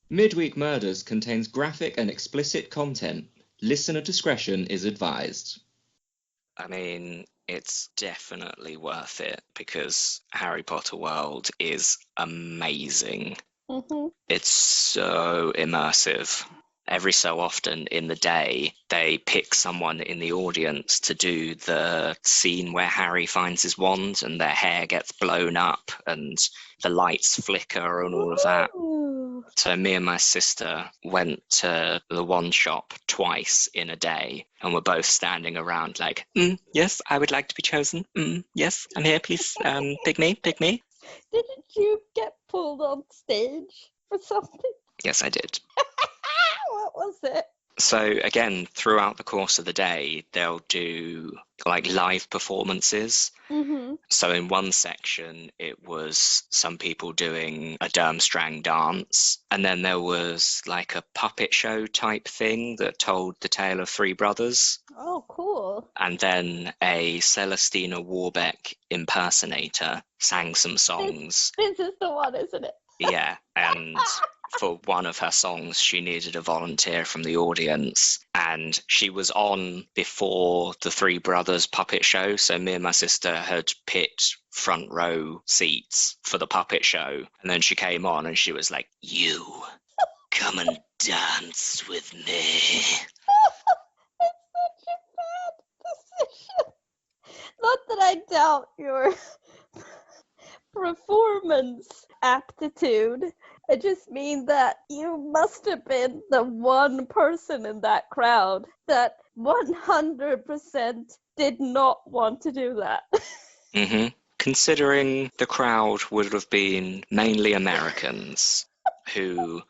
Midweek Murders contains graphic and explicit content. Listener discretion is advised. I mean, it's definitely worth it because Harry Potter World is amazing. Mm-hmm. It's so immersive. Every so often in the day, they pick someone in the audience to do the scene where Harry finds his wand and their hair gets blown up and the lights flicker and all of that. Ooh. So me and my sister went to the wand shop twice in a day and we're both standing around like, yes, I would like to be chosen. Yes, I'm here, please. Pick me, pick me. Didn't you get pulled on stage for something? Yes, I did. What was it? So again, throughout the course of the day, they'll do like live performances. Mm-hmm. So in one section, it was some people doing a Durmstrang dance. And then there was like a puppet show type thing that told the tale of three brothers. Oh, cool. And then a Celestina Warbeck impersonator sang some songs. This is the one, isn't it? Yeah, and for one of her songs, she needed a volunteer from the audience, and she was on before the Three Brothers puppet show, so me and my sister had picked front row seats for the puppet show, and then she came on and she was like, "You, come and dance with me." It's such a bad decision. Not that I doubt your performance aptitude. I just mean that you must have been the one person in that crowd that 100% did not want to do that. Considering the crowd would have been mainly Americans who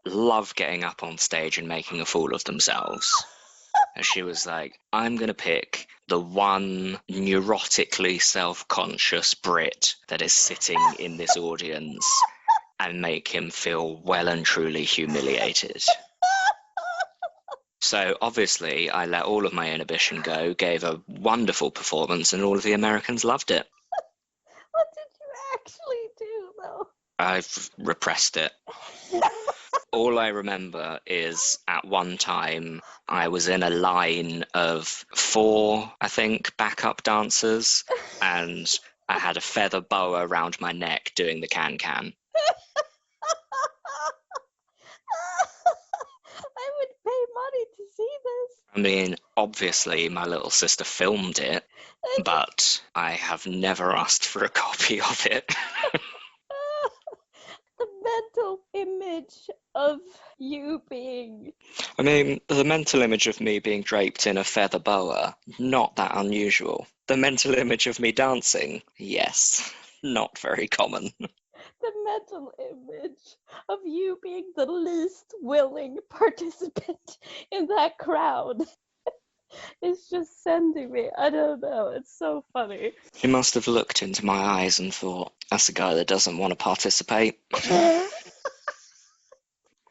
love getting up on stage and making a fool of themselves. And she was like, I'm going to pick the one neurotically self-conscious Brit that is sitting in this audience and make him feel well and truly humiliated. So obviously I let all of my inhibition go, gave a wonderful performance, and all of the Americans loved it. What did you actually do, though? I've repressed it. All I remember is at one time I was in a line of 4, I think, backup dancers, and I had a feather boa around my neck doing the can-can. I would pay money to see this. I mean, obviously my little sister filmed it, but I have never asked for a copy of it. The mental image of you being... I mean, the mental image of me being draped in a feather boa, not that unusual. The mental image of me dancing, yes, not very common. The mental image of you being the least willing participant in that crowd is just sending me. I don't know. It's so funny. He must have looked into my eyes and thought, that's a guy that doesn't want to participate.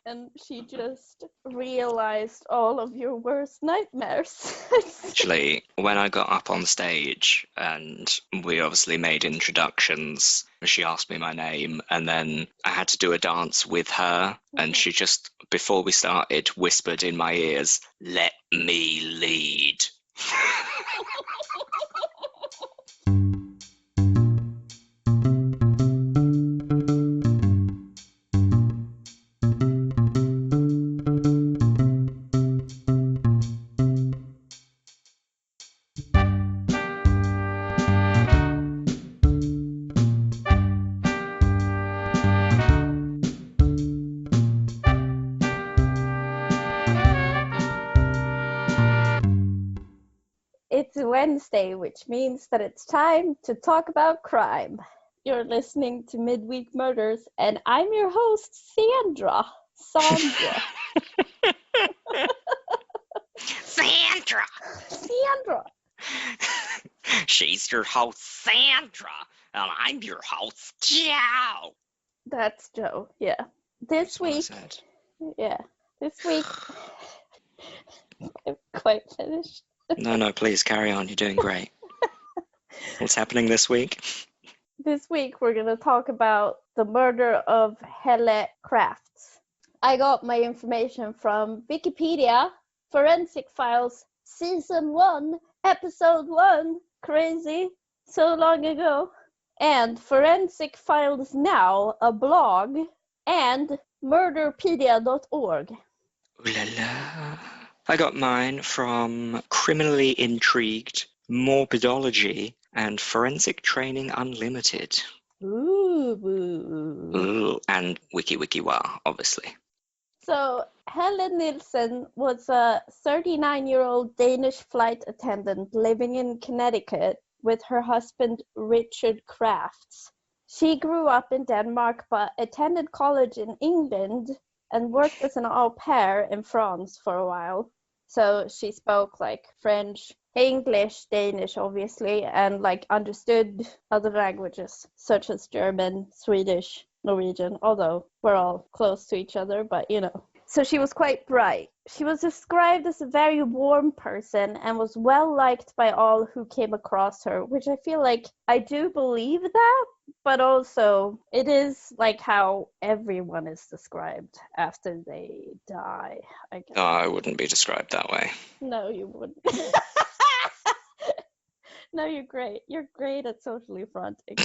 And she just realized all of your worst nightmares. Actually, when I got up on stage and we obviously made introductions, she asked me my name and then I had to do a dance with her, and she just, before we started, whispered in my ears, "Let me lead." It's Wednesday, which means that it's time to talk about crime. You're listening to Midweek Murders, and I'm your host, Sandra. Sandra! Sandra! She's your host, Sandra, and I'm your host, Joe. That's Joe, yeah. This week, I'm quite finished. No, please carry on. You're doing great. What's happening this week? This week, we're going to talk about the murder of Helle Crafts. I got my information from Wikipedia, Forensic Files, Season 1, Episode 1. Crazy. So long ago. And Forensic Files Now, a blog, and murderpedia.org. Ooh la la. I got mine from Criminally Intrigued, Morbidology, and Forensic Training Unlimited. Ooh. And WikiWikiWa, obviously. So, Helle Nielsen was a 39-year-old Danish flight attendant living in Connecticut with her husband Richard Crafts. She grew up in Denmark but attended college in England and worked as an au pair in France for a while. So she spoke like French, English, Danish obviously, and like understood other languages such as German, Swedish, Norwegian, although we're all close to each other, but you know. So she was quite bright. She was described as a very warm person and was well liked by all who came across her, which I feel like I do believe that, but also it is like how everyone is described after they die, I guess. Oh, I wouldn't be described that way. No, you wouldn't. No, you're great. You're great at socially fronting.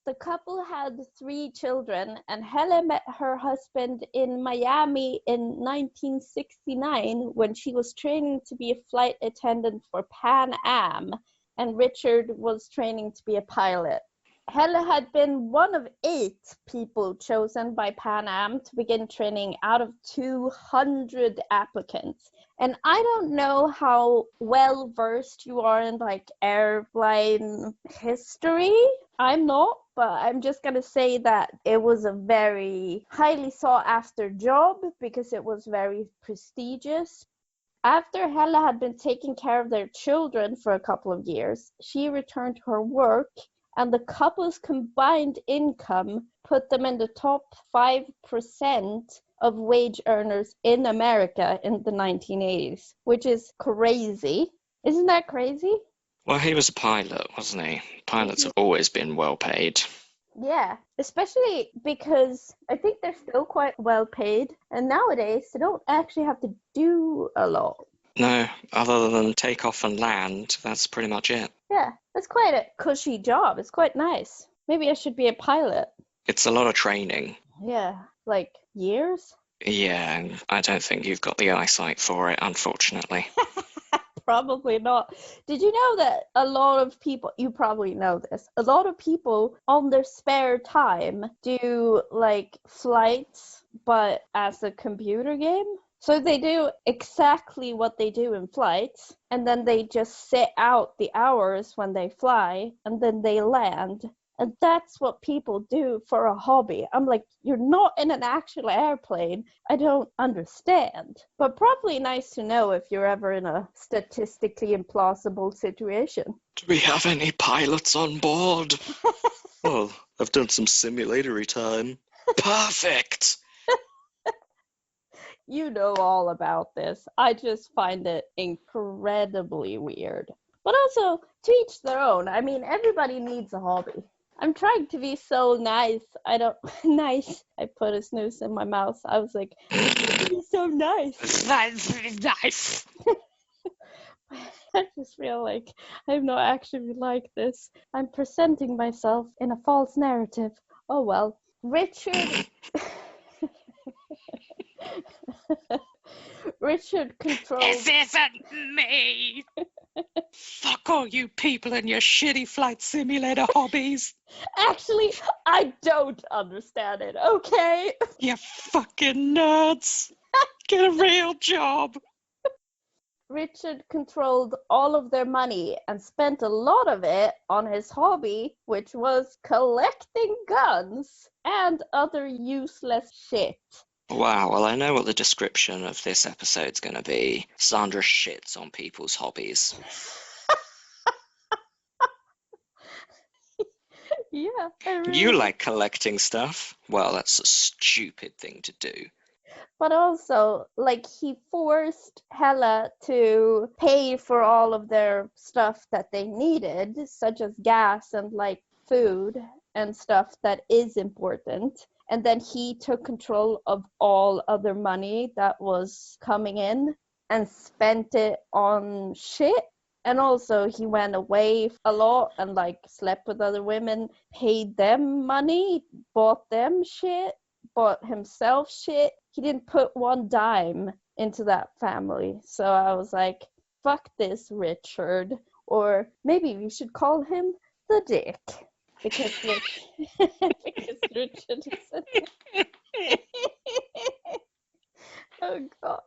The couple had 3 children, and Helle met her husband in Miami in 1969 when she was training to be a flight attendant for Pan Am, and Richard was training to be a pilot. Helle had been one of 8 people chosen by Pan Am to begin training out of 200 applicants. And I don't know how well versed you are in like airline history. I'm not, but I'm just gonna say that it was a very highly sought after job because it was very prestigious. After Helle had been taking care of their children for a couple of years, she returned to her work, and the couple's combined income put them in the top 5% of wage earners in America in the 1980s, which is crazy. Isn't that crazy? Well, he was a pilot, wasn't he? Pilots have always been well paid. Yeah, especially because I think they're still quite well paid, and nowadays they don't actually have to do a lot. No, other than take off and land, that's pretty much it. Yeah, it's quite a cushy job. It's quite nice. Maybe I should be a pilot. It's a lot of training. Yeah, like years? Yeah, and I don't think you've got the eyesight for it, unfortunately. Probably not. Did you know that a lot of people, you probably know this, a lot of people on their spare time do like flights, but as a computer game? So they do exactly what they do in flights, and then they just sit out the hours when they fly, and then they land. And that's what people do for a hobby. I'm like, you're not in an actual airplane. I don't understand. But probably nice to know if you're ever in a statistically implausible situation. Do we have any pilots on board? Well, I've done some simulatory time. Perfect! You know all about this. I just find it incredibly weird. But also, to each their own. I mean, everybody needs a hobby. I'm trying to be so nice. Nice. I put a snooze in my mouth. I was like, be so nice. That's nice. I just feel like I'm not actually like this. I'm presenting myself in a false narrative. Oh well. Richard controls... This isn't me! Fuck all you people and your shitty flight simulator hobbies. Actually, I don't understand it, okay? You fucking nerds. Get a real job. Richard controlled all of their money and spent a lot of it on his hobby, which was collecting guns and other useless shit. Wow, well, I know what the description of this episode's going to be. Sandra shits on people's hobbies. Yeah, I really... You like collecting stuff? Well, that's a stupid thing to do. But also, like, he forced Helle to pay for all of their stuff that they needed, such as gas and, like, food and stuff that is important. and then he took control of all other money that was coming in and spent it on shit. And also he went away a lot and like slept with other women, paid them money, bought them shit, bought himself shit. He didn't put one dime into that family. So I was like, fuck this Richard. Or maybe we should call him the Dick. Because Richard is Oh god.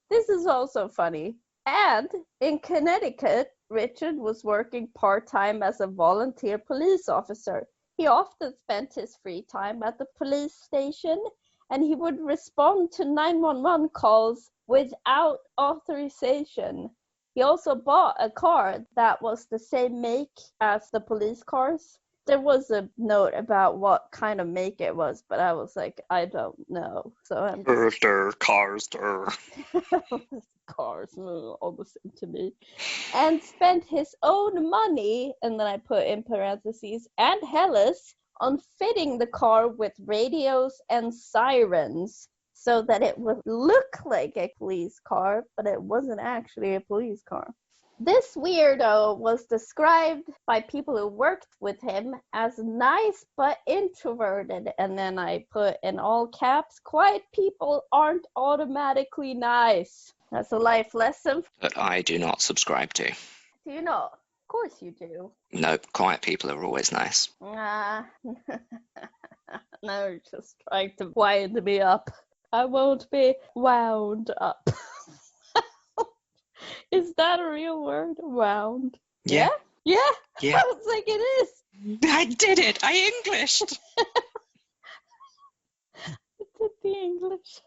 This is also funny. And in Connecticut, Richard was working part-time as a volunteer police officer. He often spent his free time at the police station, and he would respond to 911 calls without authorization. He also bought a car that was the same make as the police cars. There was a note about what kind of make it was, but I was like, I don't know. So I'm Cars. Cars, all the same to me. And spent his own money, and then I put in parentheses, and Hellish, on fitting the car with radios and sirens so that it would look like a police car, but it wasn't actually a police car. This weirdo was described by people who worked with him as nice but introverted, and then I put in all caps, quiet people aren't automatically nice. That's a life lesson. That I do not subscribe to. Do you not? Of course you do. Nope, quiet people are always nice. Nah. No, you're just trying to wind me up. I won't be wound up. Is that a real word? Wound? Yeah. Yeah? Yeah. I was like, it is. I did it! I Englished! I did the English.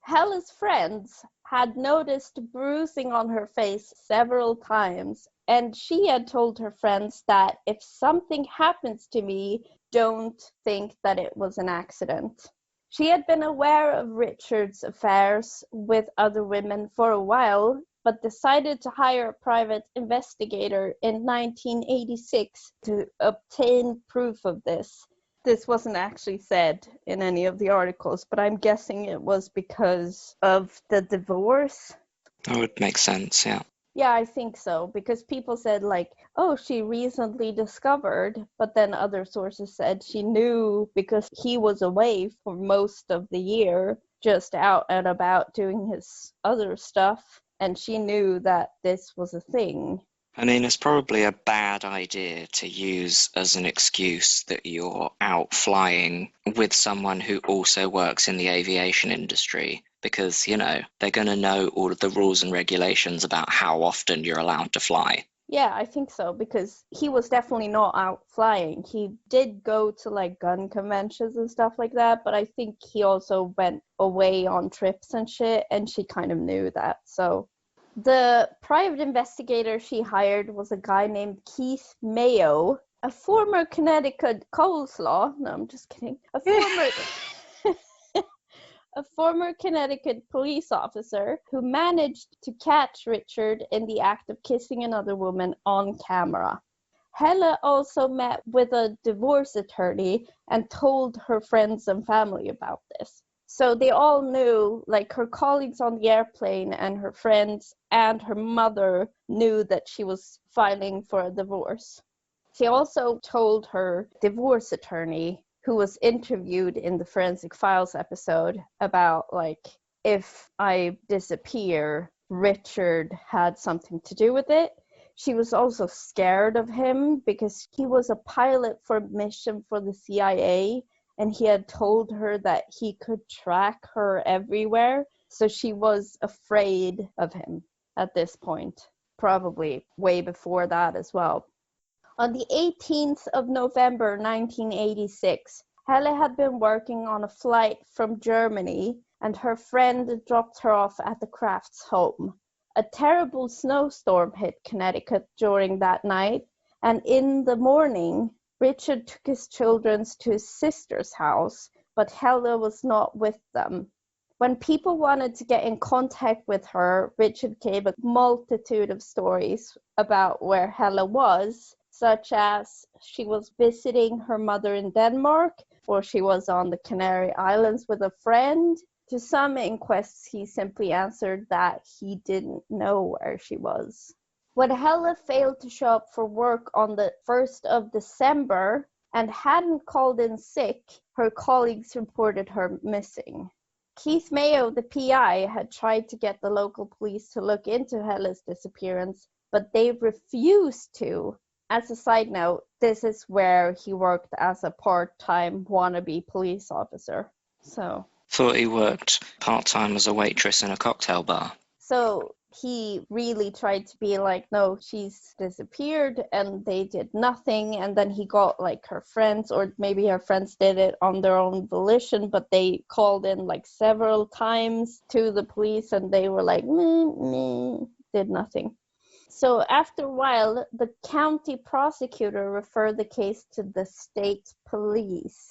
Helle's friends had noticed bruising on her face several times, and she had told her friends that if something happens to me, don't think that it was an accident. She had been aware of Richard's affairs with other women for a while, but decided to hire a private investigator in 1986 to obtain proof of this. This wasn't actually said in any of the articles, but I'm guessing it was because of the divorce. That would make sense, yeah. Yeah, I think so, because people said like, oh, she recently discovered, but then other sources said she knew because he was away for most of the year, just out and about doing his other stuff, and she knew that this was a thing. I mean, it's probably a bad idea to use as an excuse that you're out flying with someone who also works in the aviation industry. Because, you know, they're going to know all of the rules and regulations about how often you're allowed to fly. Yeah, I think so, because he was definitely not out flying. He did go to, like, gun conventions and stuff like that, but I think he also went away on trips and shit, and she kind of knew that, so. The private investigator she hired was a guy named Keith Mayo, a former Connecticut coleslaw. No, I'm just kidding. A former Connecticut police officer who managed to catch Richard in the act of kissing another woman on camera. Helle also met with a divorce attorney and told her friends and family about this. So they all knew, like her colleagues on the airplane and her friends and her mother knew that she was filing for a divorce. She also told her divorce attorney, who was interviewed in the Forensic Files episode, about, like, if I disappear, Richard had something to do with it. She was also scared of him because he was a pilot for a mission for the CIA, and he had told her that he could track her everywhere. So she was afraid of him at this point, probably way before that as well. On the 18th of November 1986, Helle had been working on a flight from Germany, and her friend dropped her off at the Crafts' home. A terrible snowstorm hit Connecticut during that night, and in the morning, Richard took his children to his sister's house, but Helle was not with them. When people wanted to get in contact with her, Richard gave a multitude of stories about where Helle was, such as she was visiting her mother in Denmark, or she was on the Canary Islands with a friend. To some inquests, he simply answered that he didn't know where she was. When Helle failed to show up for work on the 1st of December and hadn't called in sick, her colleagues reported her missing. Keith Mayo, the PI, had tried to get the local police to look into Helle's disappearance, but they refused to. As a side note, this is where he worked as a part-time wannabe police officer. Thought he worked part-time as a waitress in a cocktail bar. So he really tried to be like, no, she's disappeared, and they did nothing. And then he got like her friends, or maybe her friends did it on their own volition, but they called in like several times to the police, and they were like, meh, did nothing. So after a while, the county prosecutor referred the case to the state police,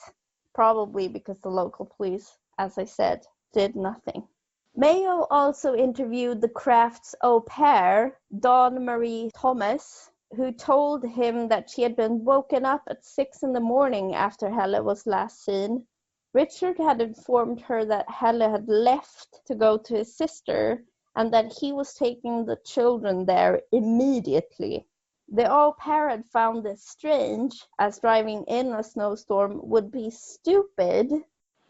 probably because the local police, as I said, did nothing. Mayo also interviewed the Crafts' au pair, Dawn Marie Thomas, who told him that she had been woken up at 6 a.m. after Helle was last seen. Richard had informed her that Helle had left to go to his sister and that he was taking the children there immediately. The au pair had found this strange, as driving in a snowstorm would be stupid,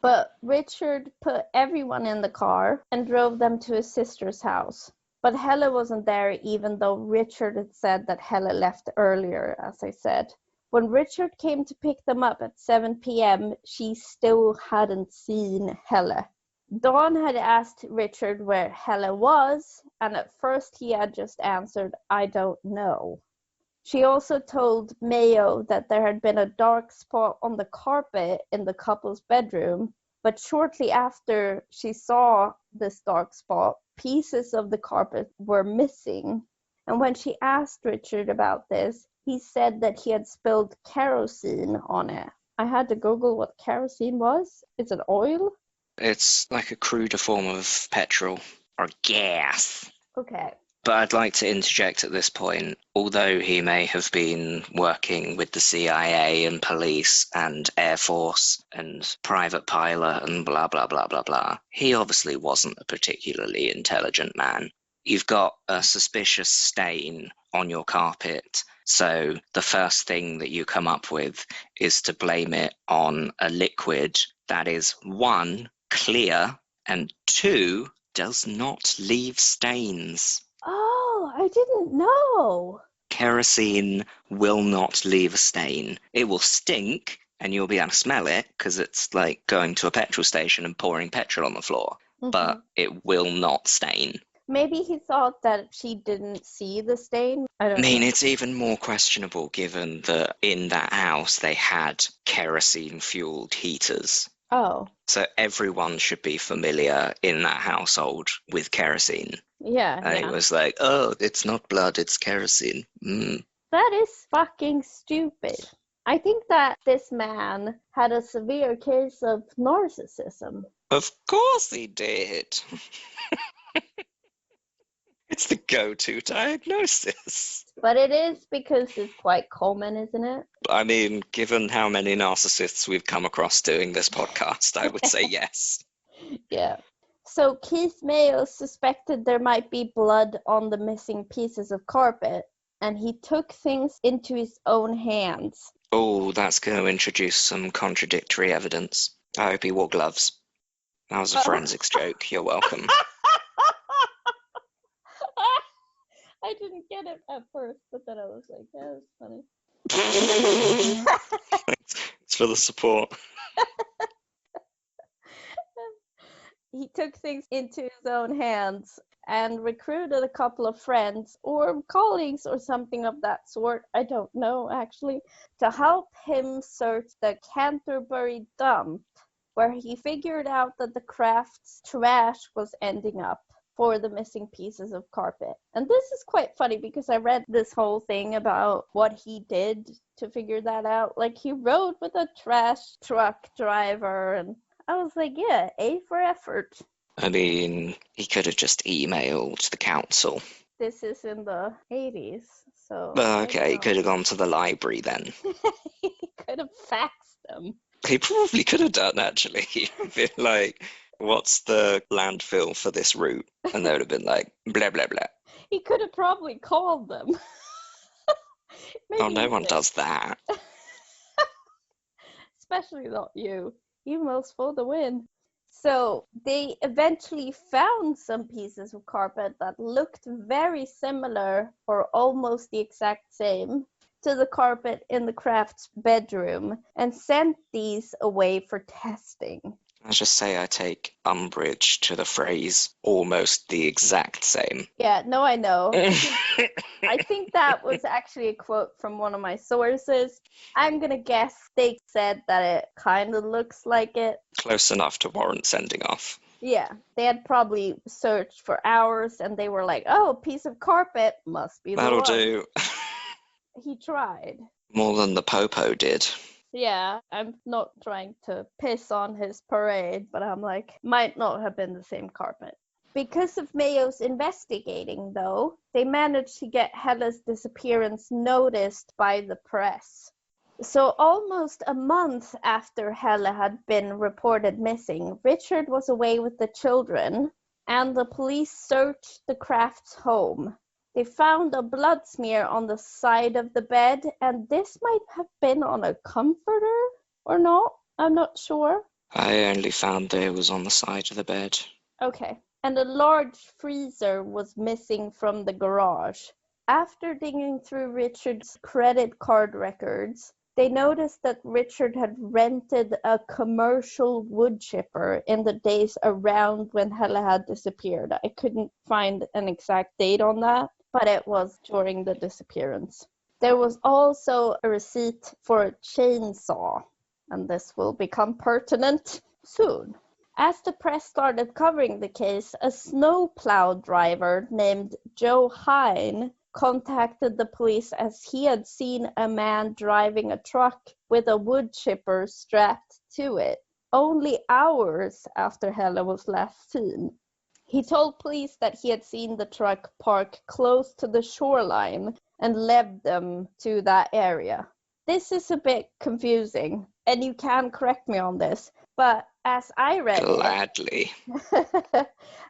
but Richard put everyone in the car and drove them to his sister's house. But Helle wasn't there, even though Richard had said that Helle left earlier, as I said. When Richard came to pick them up at 7 p.m., she still hadn't seen Helle. Dawn had asked Richard where Helle was, and at first he had just answered, I don't know. She also told Mayo that there had been a dark spot on the carpet in the couple's bedroom, but shortly after she saw this dark spot, pieces of the carpet were missing. And when she asked Richard about this, he said that he had spilled kerosene on it. I had to Google what kerosene was. Is it oil? It's like a cruder form of petrol or gas. Okay. But I'd like to interject at this point, although he may have been working with the CIA and police and Air Force and private pilot and blah, blah, blah, blah, blah, he obviously wasn't a particularly intelligent man. You've got a suspicious stain on your carpet, so the first thing that you come up with is to blame it on a liquid that is, 1, clear, and 2, does not leave stains. Oh, I didn't know. Kerosene will not leave a stain. It will stink, and you'll be able to smell it, because it's like going to a petrol station and pouring petrol on the floor. Mm-hmm. But it will not stain. Maybe he thought that she didn't see the stain. I mean, it's even more questionable given that in that house they had kerosene-fueled heaters. Oh. So everyone should be familiar in that household with kerosene. Yeah. And it was like, oh, it's not blood, it's kerosene. That is fucking stupid. I think that this man had a severe case of narcissism. Of course he did. It's the go-to diagnosis. But it is because it's quite common, isn't it? I mean, given how many narcissists we've come across doing this podcast, I would say yes. Yeah. So Keith Mayo suspected there might be blood on the missing pieces of carpet, and he took things into his own hands. Oh, that's going to introduce some contradictory evidence. I hope he wore gloves. That was a forensics joke. You're welcome. I didn't get it at first, but then I was like, yeah, that's funny. It's for the support. He took things into his own hands and recruited a couple of friends or colleagues or something of that sort, I don't know actually, to help him search the Canterbury dump, where he figured out that the Crafts' trash was ending up for the missing pieces of carpet. And this is quite funny because I read this whole thing about what he did to figure that out. Like, he rode with a trash truck driver, and I was like, yeah, A for effort. I mean, he could have just emailed the council. This is in the 80s, so... Okay, he could have gone to the library then. He could have faxed them. He probably could have done, actually. Been like, what's the landfill for this route? And they would have been like, blah, blah, blah. He could have probably called them. Maybe Oh, no he one did. does that. Especially not you. Emails for the win. So they eventually found some pieces of carpet that looked very similar or almost the exact same to the carpet in the Crafts' bedroom and sent these away for testing. I just say I take umbrage to the phrase almost the exact same. Yeah, no, I know. I think that was actually a quote from one of my sources. I'm gonna guess they said that it kind of looks like it. Close enough to warrant sending off. Yeah, they had probably searched for hours and they were like, oh, piece of carpet must be the That'll one. do. He tried. More than the Popo did. Yeah, I'm not trying to piss on his parade, but I'm like, might not have been the same carpet. Because of Mayo's investigating, though, they managed to get Helle's disappearance noticed by the press. So almost a month after Helle had been reported missing, Richard was away with the children, and the police searched the Crafts' home. They found a blood smear on the side of the bed, and this might have been on a comforter or not. I'm not sure. I only found that it was on the side of the bed. Okay. And a large freezer was missing from the garage. After digging through Richard's credit card records, they noticed that Richard had rented a commercial wood chipper in the days around when Helle had disappeared. I couldn't find an exact date on that, but it was during the disappearance. There was also a receipt for a chainsaw, and this will become pertinent soon. As the press started covering the case, a snowplow driver named Joe Hine contacted the police as he had seen a man driving a truck with a wood chipper strapped to it, only hours after Helle was last seen. He told police that he had seen the truck park close to the shoreline and led them to that area. This is a bit confusing, and you can correct me on this, but as I read Gladly.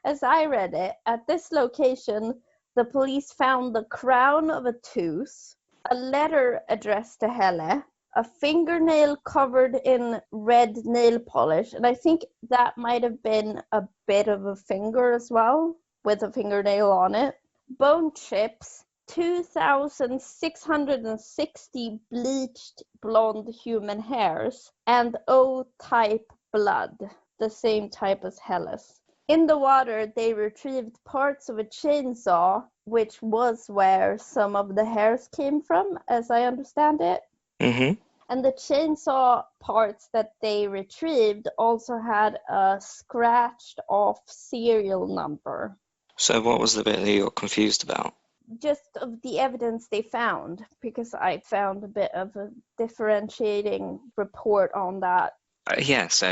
as I read it, at this location, the police found the crown of a tooth, a letter addressed to Helle, a fingernail covered in red nail polish, and I think that might have been a bit of a finger as well, with a fingernail on it, bone chips, 2,660 bleached blonde human hairs, and O-type blood, the same type as Helle's. In the water, they retrieved parts of a chainsaw, which was where some of the hairs came from, as I understand it. Mm-hmm. And the chainsaw parts that they retrieved also had a scratched off serial number. So what was the bit that you got confused about? Just of the evidence they found, because I found a bit of a differentiating report on that. Yeah, so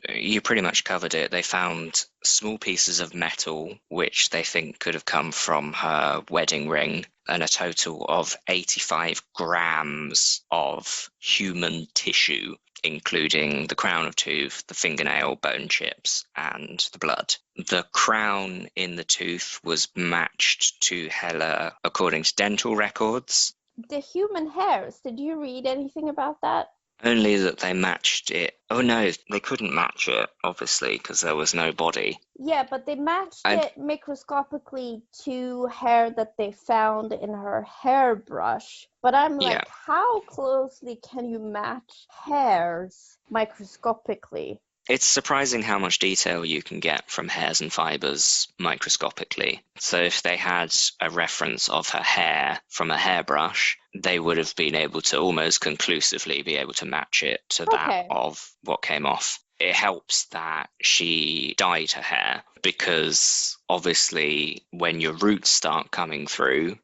you pretty much covered it. They found small pieces of metal, which they think could have come from her wedding ring, and a total of 85 grams of human tissue, including the crown of tooth, the fingernail, bone chips, and the blood. The crown in the tooth was matched to Helle according to dental records. The human hairs, did you read anything about that? Only that they matched it. Oh no, they couldn't match it, obviously, because there was no body. Yeah, but they matched it microscopically to hair that they found in her hairbrush. But I'm like, how closely can you match hairs microscopically? It's surprising how much detail you can get from hairs and fibers microscopically. So if they had a reference of her hair from a hairbrush, they would have been able to almost conclusively be able to match it to that of what came off. It helps that she dyed her hair, because obviously when your roots start coming through,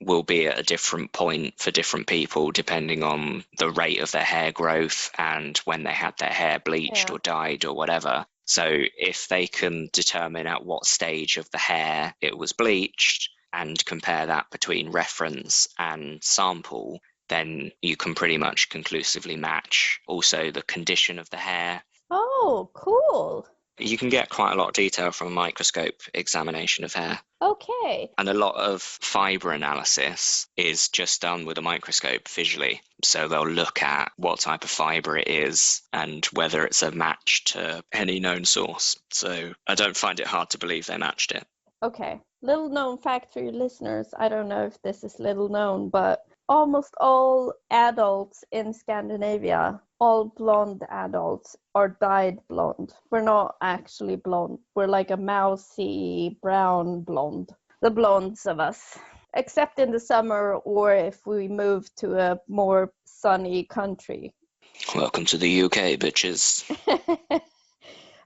will be at a different point for different people depending on the rate of their hair growth and when they had their hair bleached or dyed or whatever. So if they can determine at what stage of the hair it was bleached and compare that between reference and sample, then you can pretty much conclusively match also the condition of the hair. Oh, cool. You can get quite a lot of detail from a microscope examination of hair. Okay. And a lot of fibre analysis is just done with a microscope visually. So they'll look at what type of fibre it is and whether it's a match to any known source. So I don't find it hard to believe they matched it. Okay. Little known fact for your listeners. I don't know if this is little known, but almost all adults in Scandinavia, all blonde adults, are dyed blonde. We're not actually blonde. We're like a mousy brown blonde. The blondes of us. Except in the summer or if we move to a more sunny country. Welcome to the UK, bitches.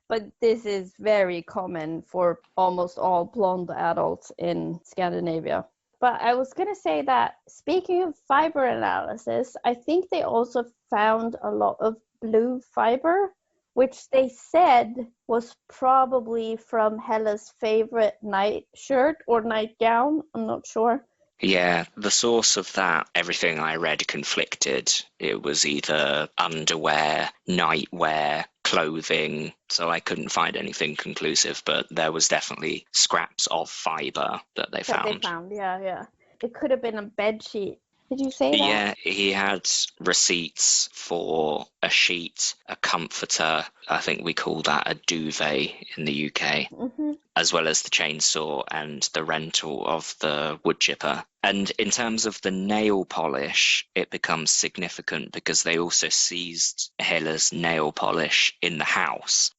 But this is very common for almost all blonde adults in Scandinavia. But I was going to say that speaking of fiber analysis, I think they also found a lot of blue fiber, which they said was probably from Helle's favorite night shirt or nightgown. I'm not sure. Yeah, the source of that, everything I read conflicted. It was either underwear, nightwear, clothing, so I couldn't find anything conclusive, but there was definitely scraps of fibre that they found. Yeah. It could have been a bed sheet. Did you say that? Yeah, he had receipts for a sheet, a comforter, I think we call that a duvet in the UK, as well as the chainsaw and the rental of the wood chipper. And in terms of the nail polish, it becomes significant because they also seized Helle's nail polish in the house.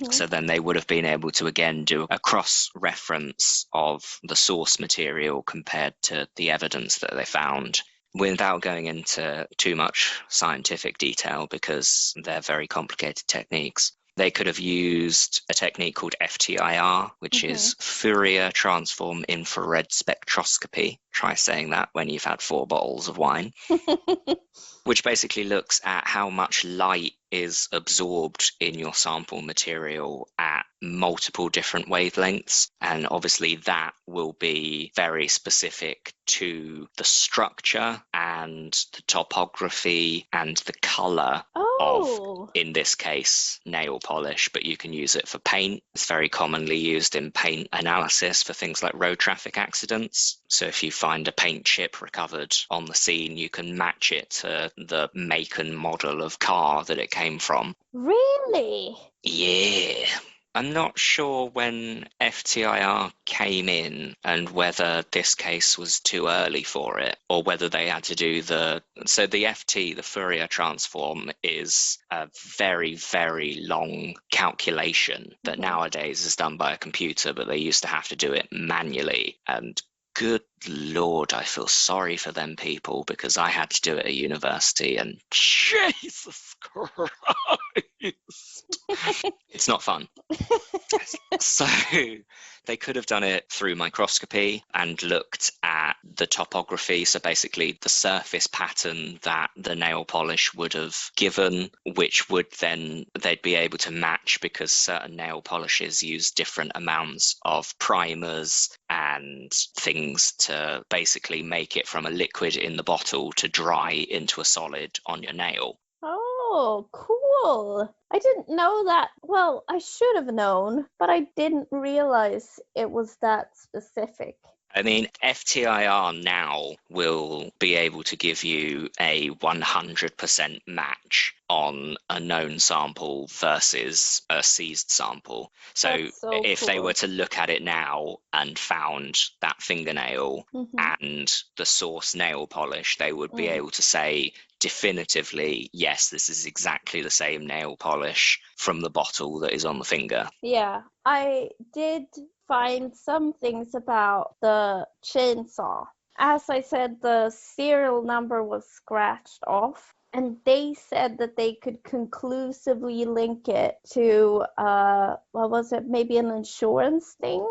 So then they would have been able to, again, do a cross-reference of the source material compared to the evidence that they found, without going into too much scientific detail because they're very complicated techniques. They could have used a technique called FTIR, which is Fourier Transform Infrared Spectroscopy. Try saying that when you've had 4 bottles of wine. Which basically looks at how much light is absorbed in your sample material at multiple different wavelengths. And obviously that will be very specific to the structure and the topography and the colour of, in this case, nail polish, but you can use it for paint. It's very commonly used in paint analysis for things like road traffic accidents. So if you find a paint chip recovered on the scene, you can match it to the make and model of car that it came from. Really? Yeah. I'm not sure when FTIR came in and whether this case was too early for it or whether they had to do the FT, the Fourier transform, is a very, very long calculation that nowadays is done by a computer, but they used to have to do it manually. And good Lord, I feel sorry for them people because I had to do it at university and Jesus Christ. It's not fun. So they could have done it through microscopy and looked at the topography, so basically the surface pattern that the nail polish would have given, which would then they'd be able to match because certain nail polishes use different amounts of primers and things to basically make it from a liquid in the bottle to dry into a solid on your nail. Oh, cool. I didn't know that. Well, I should have known, but I didn't realize it was that specific. I mean, FTIR now will be able to give you a 100% match on a known sample versus a seized sample. So if they were to look at it now and found that fingernail and the source nail polish, they would be able to say definitively, yes, this is exactly the same nail polish from the bottle that is on the finger. Yeah, I did find some things about the chainsaw. As I said, the serial number was scratched off, and they said that they could conclusively link it to, what was it, maybe an insurance thing?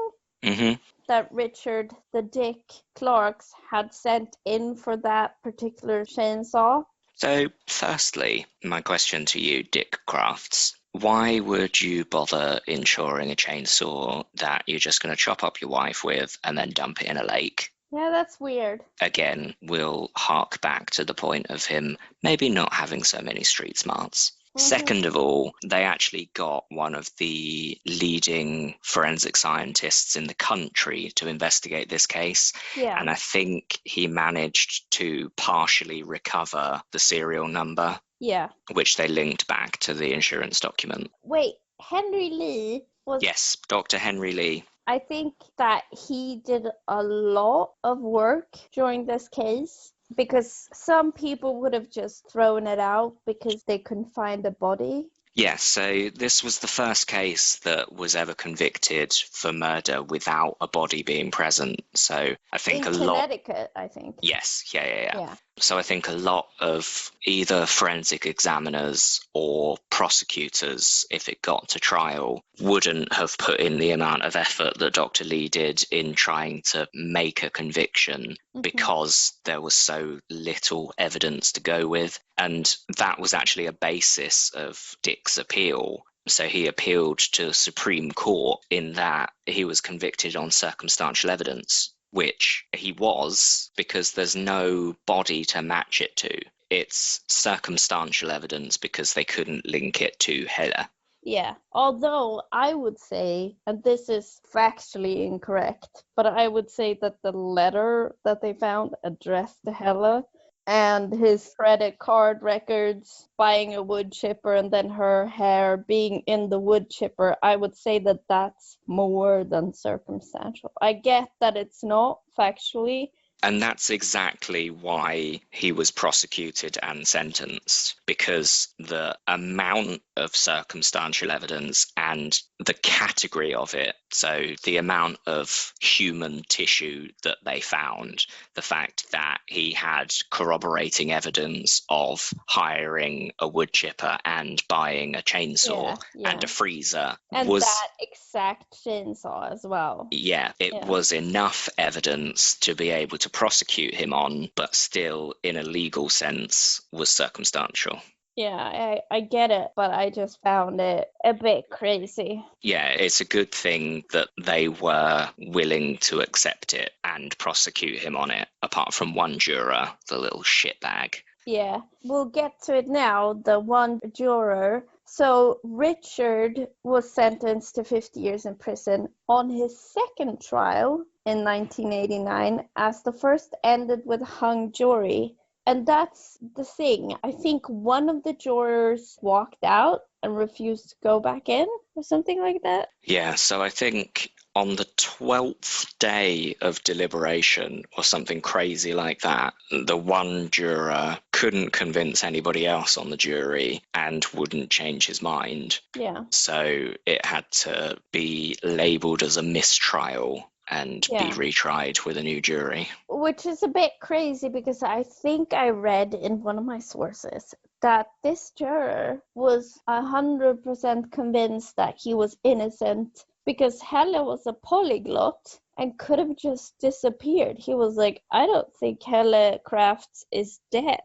That Richard the Dick Clarks had sent in for that particular chainsaw. So, firstly, my question to you, Dick Crafts, why would you bother insuring a chainsaw that you're just going to chop up your wife with and then dump it in a lake? Yeah, that's weird. Again, we'll hark back to the point of him maybe not having so many street smarts. Second of all, they actually got one of the leading forensic scientists in the country to investigate this case. Yeah. And I think he managed to partially recover the serial number, Yeah. which they linked back to the insurance document. Wait, Henry Lee was... Yes, Dr. Henry Lee. I think that he did a lot of work during this case, because some people would have just thrown it out because they couldn't find a body. Yes, so this was the first case that was ever convicted for murder without a body being present. So I think In Connecticut, I think. Yes, yeah. Yeah. So I think a lot of either forensic examiners or prosecutors, if it got to trial, wouldn't have put in the amount of effort that Dr. Lee did in trying to make a conviction because there was so little evidence to go with. And that was actually a basis of Dick's appeal. So he appealed to the Supreme Court in that he was convicted on circumstantial evidence, which he was, because there's no body to match it to. It's circumstantial evidence because they couldn't link it to Helle. Yeah, although I would say, and this is factually incorrect, but I would say that the letter that they found addressed to Helle, and his credit card records, buying a wood chipper, and then her hair being in the wood chipper, I would say that that's more than circumstantial. I get that it's not factually. And that's exactly why he was prosecuted and sentenced, because the amount of circumstantial evidence and the category of it, so the amount of human tissue that they found, the fact that he had corroborating evidence of hiring a wood chipper and buying a chainsaw and a freezer. And that exact chainsaw as well. Yeah, it was enough evidence to be able to prosecute him on, but still, in a legal sense, was circumstantial. Yeah, I get it, but I just found it a bit crazy. Yeah, it's a good thing that they were willing to accept it and prosecute him on it, apart from one juror, the little shitbag. Yeah, we'll get to it now, the one juror. So Richard was sentenced to 50 years in prison on his second trial in 1989, as the first ended with hung jury. And that's the thing. I think one of the jurors walked out and refused to go back in or something like that. Yeah, so I think on the 12th day of deliberation or something crazy like that, the one juror couldn't convince anybody else on the jury and wouldn't change his mind. Yeah. So it had to be labelled as a mistrial and be retried with a new jury. Which is a bit crazy, because I think I read in one of my sources that this juror was 100% convinced that he was innocent, because Helle was a polyglot and could have just disappeared. He was like, I don't think Helle Crafts is dead.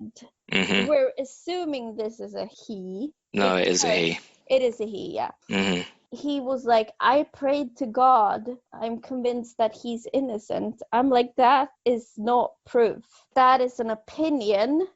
Mm-hmm. We're assuming this is a he. No, it is a he. It is a he, yeah. Mm-hmm. He was like, I prayed to God. I'm convinced that he's innocent. I'm like, that is not proof. That is an opinion.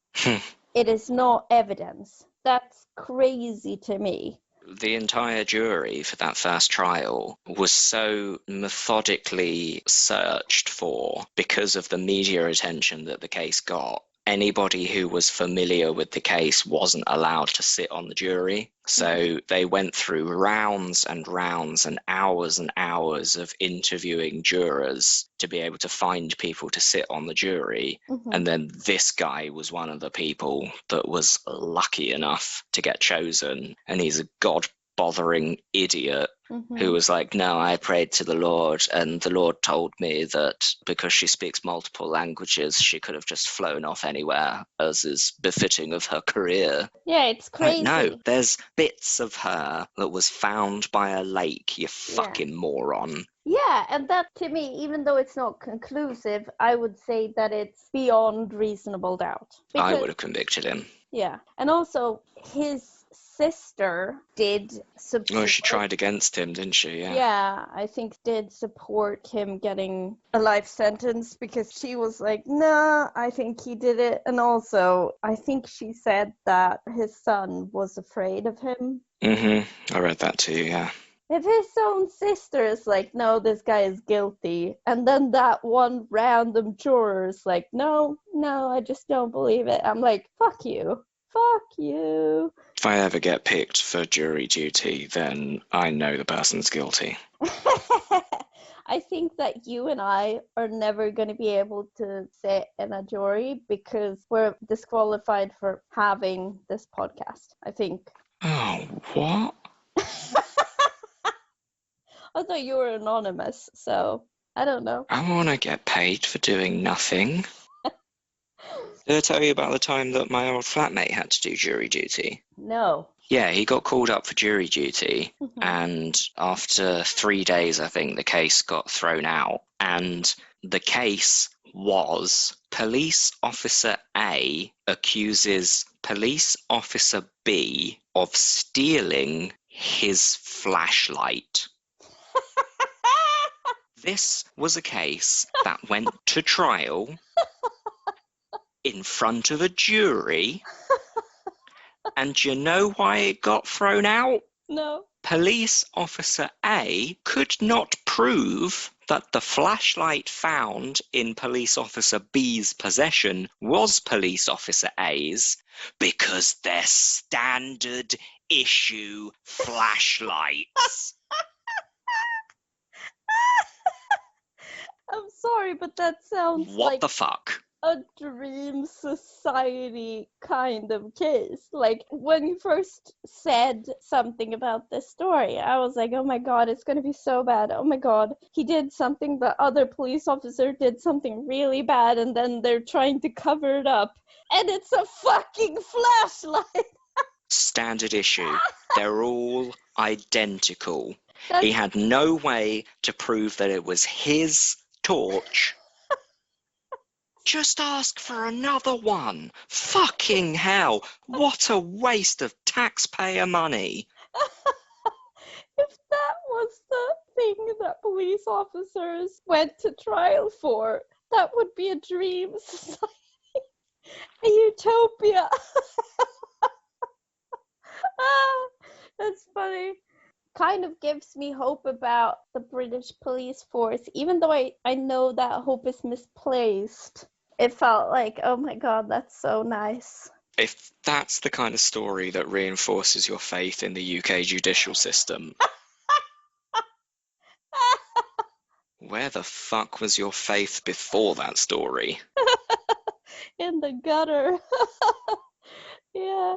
It is not evidence. That's crazy to me. The entire jury for that first trial was so methodically searched for because of the media attention that the case got. Anybody who was familiar with the case wasn't allowed to sit on the jury. So they went through rounds and rounds and hours of interviewing jurors to be able to find people to sit on the jury. Mm-hmm. And then this guy was one of the people that was lucky enough to get chosen. And he's a God-bothering idiot. Mm-hmm. Who was like, no, I prayed to the Lord, and the Lord told me that because she speaks multiple languages, she could have just flown off anywhere, as is befitting of her career. Yeah, it's crazy. No, there's bits of her that was found by a lake, you fucking moron. Yeah, and that, to me, even though it's not conclusive, I would say that it's beyond reasonable doubt. I would have convicted him. Yeah, and also his sister did support. Well, she tried against him, didn't she? Yeah. Yeah, I think did support him getting a life sentence because she was like, nah, I think he did it. And also, I think she said that his son was afraid of him. I read that too, yeah. If his own sister is like, no, this guy is guilty, and then that one random juror is like, no, I just don't believe it. I'm like, fuck you. Fuck you. If I ever get picked for jury duty, then I know the person's guilty. I think that you and I are never going to be able to sit in a jury because we're disqualified for having this podcast, I think. Oh, what? I thought you were anonymous, so I don't know. I want to get paid for doing nothing. Did I tell you about the time that my old flatmate had to do jury duty? No. Yeah, he got called up for jury duty, and after 3 days, I think, the case got thrown out. And the case was Police Officer A accuses Police Officer B of stealing his flashlight. This was a case that went to trial in front of a jury. And you know why it got thrown out? No. Police Officer A could not prove that the flashlight found in Police Officer B's possession was Police Officer A's because they're standard issue flashlights. I'm sorry, but that sounds What like the fuck? a dream society kind of case. Like, when you first said something about this story, I was like, oh my god, it's gonna be so bad. Oh my god, he did something, the other police officer did something really bad, and then they're trying to cover it up. And it's a fucking flashlight! Standard issue. They're all identical. That's- He had no way to prove that it was his torch. Just ask for another one. Fucking hell. What a waste of taxpayer money. If that was the thing that police officers went to trial for, that would be a dream society. A utopia. That's funny. Kind of gives me hope about the British police force, even though I know that hope is misplaced. It felt like, oh my god, that's so nice. If that's the kind of story that reinforces your faith in the UK judicial system, where the fuck was your faith before that story? In the gutter. Yeah,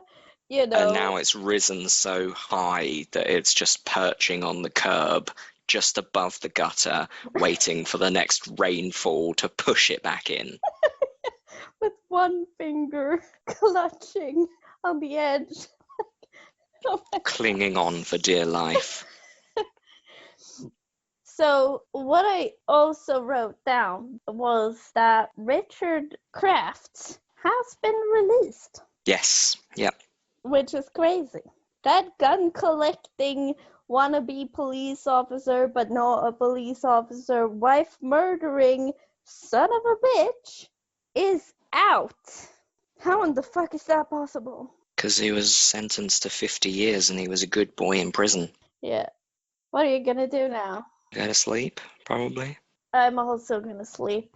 you know. And now it's risen so high that it's just perching on the curb, just above the gutter, waiting for the next rainfall to push it back in. With one finger clutching on the edge. Oh clinging on for dear life. So what I also wrote down was that Richard Crafts has been released. Yes, yep. Which is crazy. That gun collecting wannabe police officer, but not a police officer, wife murdering son of a bitch is out. How in the fuck is that possible? Because he was sentenced to 50 years and he was a good boy in prison. Yeah. What are you gonna do now? Go to sleep, probably. I'm also gonna sleep.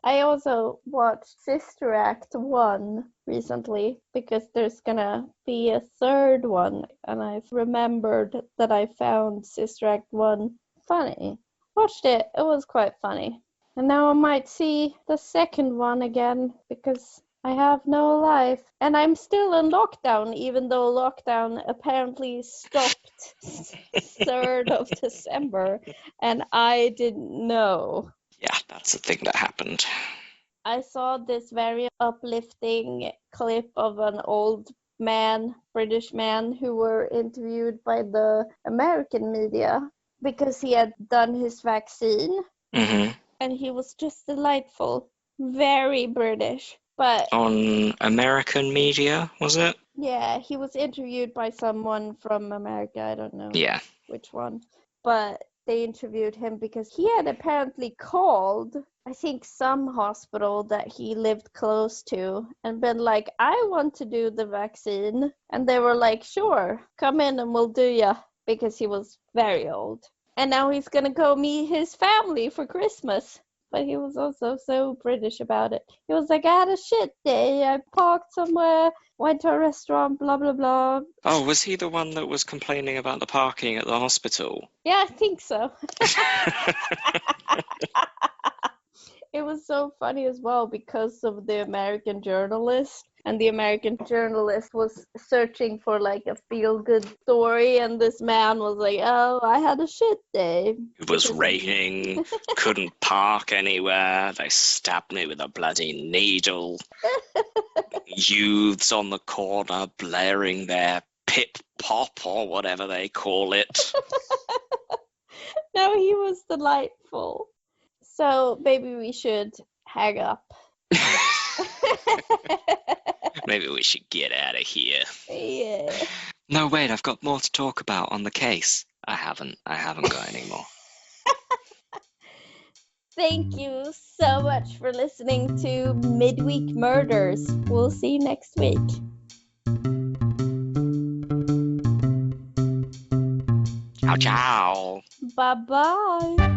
I also watched Sister Act 1 recently because there's gonna be a third one, and I remembered that I found Sister Act 1 funny. Watched it, it was quite funny. And now I might see the second one again because I have no life. And I'm still in lockdown, even though lockdown apparently stopped 3rd of December, and I didn't know. Yeah, that's the thing that happened. I saw this very uplifting clip of an old man, British man, who were interviewed by the American media because he had done his vaccine. Mm-hmm. And he was just delightful. Very British. But on American media, was it? Yeah, he was interviewed by someone from America. I don't know Yeah. which one. But they interviewed him because he had apparently called, I think, some hospital that he lived close to and been like, I want to do the vaccine. And they were like, sure, come in and we'll do ya. Because he was very old. And now he's going to go meet his family for Christmas. But he was also so British about it. He was like, I had a shit day. I parked somewhere, went to a restaurant, blah, blah, blah. Oh, was he the one that was complaining about the parking at the hospital? Yeah, I think so. It was so funny as well because of the American journalist. And the American journalist was searching for like a feel-good story. And this man was like, oh, I had a shit day. It was raining, couldn't park anywhere, they stabbed me with a bloody needle. Youths on the corner blaring their pip-pop or whatever they call it. No, he was delightful. So maybe we should hang up. Maybe we should get out of here. Yeah. No, wait, I've got more to talk about on the case. I haven't got any more. Thank you so much for listening to Midweek Murders. We'll see you next week. Ciao, ciao. Bye-bye.